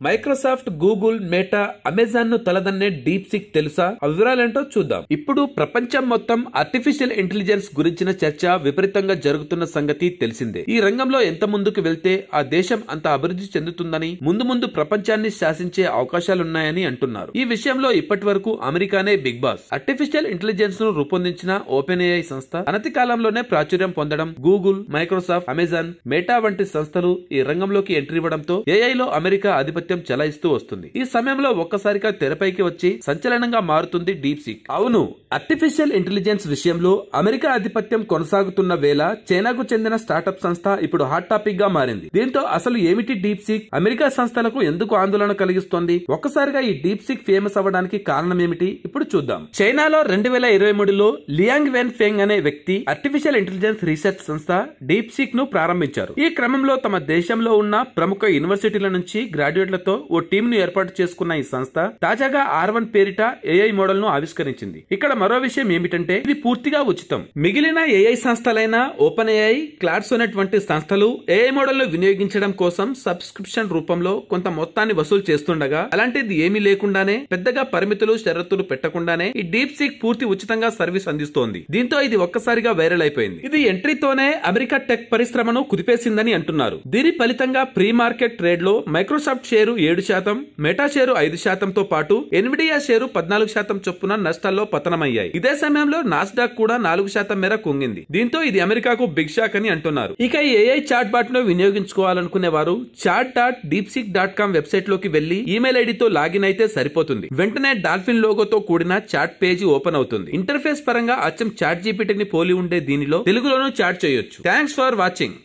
Microsoft, Google, meta, Amazon ను తలదన్నే deep seek తెలుసా? ఆ వివరాలేంటో చూద్దాం. ఇప్పుడు ప్రపంచం మొత్తం ఆర్టిఫిషియల్ ఇంటెలిజెన్స్ గురించిన చర్చ విపరీతంగా జరుగుతున్న సంగతి తెలిసిందే. ఈ రంగంలో ఎంత ముందుకు వెళ్తే ఆ దేశం అంత అభివృద్ధి చెందుతుందని, ముందు ముందు ప్రపంచాన్ని శాసించే అవకాశాలున్నాయని అంటున్నారు. ఈ విషయంలో ఇప్పటి వరకు అమెరికానే బిగ్ బాస్. ఆర్టిఫిషియల్ ఇంటెలిజెన్స్ ను రూపొందించిన ఓపెన్ ఏఐ సంస్థ అనతి కాలంలోనే ప్రాచుర్యం పొందడం, గూగుల్, మైక్రోసాఫ్ట్, అమెజాన్, మెటా వంటి సంస్థలు ఈ రంగంలోకి ఎంట్రీ ఇవ్వడంతో ఏఐ లో అమెరికా ఆధిపత్యం చలాయిస్తూ వస్తుంది. ఈ సమయంలో ఒక్కసారిగా తెరపైకి వచ్చి సంచలనంగా మారుతుంది డీప్ సీక్. అవును, ఆర్టిఫిషియల్ ఇంటెలిజెన్స్ విషయంలో అమెరికా ఆధిపత్యం కొనసాగుతున్న వేళ చైనాకు చెందిన స్టార్టప్ సంస్థ ఇప్పుడు హాట్ టాపిక్ గా మారింది. దీంతో అసలు ఏమిటి డీప్ సీక్? అమెరికా సంస్థలకు ఎందుకు ఆందోళన కలిగిస్తోంది? ఒక్కసారిగా ఈ డీప్ సీక్ ఫేమస్ అవ్వడానికి కారణం ఏమిటి? ఇప్పుడు చూద్దాం. చైనాలో 2023లో లియాంగ్ వెన్ ఫెంగ్ అనే వ్యక్తి ఆర్టిఫిషియల్ ఇంటెలిజెన్స్ రీసెర్చ్ సంస్థ డీప్ సీక్ ను ప్రారంభించారు. ఈ క్రమంలో తమ దేశంలో ఉన్న ప్రముఖ యూనివర్సిటీల నుంచి గ్రాడ్యుయేట్లతో ఓ టీమ్ ను ఏర్పాటు చేసుకున్న ఈ సంస్థ తాజాగా R1 పేరిట ఏఐ మోడల్ ను ఆవిష్కరించింది. ఇక్కడ మరో విషయం ఏమిటంటే ఇది పూర్తిగా ఉచితం. మిగిలిన ఏఐ సంస్థలైన ఓపెన్ ఏఐ, క్లాడ్ సోనెట్ వంటి సంస్థలు ఏఐ మోడల్ ను వినియోగించడం కోసం సబ్స్క్రిప్షన్ రూపంలో కొంత మొత్తాన్ని వసూలు చేస్తుండగా, అలాంటిది ఏమీ లేకుండానే, పెద్దగా పరిమితులు షరతులు పెట్టకుండానే ఈ డీప్ సీక్ పూర్తి ఉచితంగా సర్వీస్ అందిస్తోంది. దీంతో ఇది ఒక్కసారిగా వైరల్ అయిపోయింది. ఇది ఎంట్రీతోనే అమెరికా టెక్ పరిశ్రమను కుదిపేసిందని అంటున్నారు. దీని ఫలితంగా ప్రీ మార్కెట్ ట్రేడ్ లో మైక్రోసాఫ్ట్ షేరు 7%, మెటా షేరు 5%తో పాటు ఎన్విడియా షేరు 14% చొప్పున నష్టాల్లో పతనమయ్యాయి. ఇదే సమయంలో నాస్డాక్ కూడా 4% మేర కుంగింది. దీంతో ఇది అమెరికాకు బిగ్ షాక్ అని అంటున్నారు. ఇక ఈ ఏఐ చాట్ బాట్ ను వినియోగించుకోవాలనుకునే వారు chat.deepseek.com వెబ్సైట్ లోకి వెళ్లి ఈమెయిల్ ఐడితో లాగిన్ అయితే సరిపోతుంది. వెంటనే డాల్ఫిన్ లోగోతో కూడిన చాట్ పేజీ ఓపెన్ అవుతుంది. ఇంటర్ఫేస్ పరంగా అచ్చం చాట్ జీపీటీని పోలి ఉండే దీనిలో తెలుగులోనూ చాట్ చేయొచ్చు. Thanks for watching.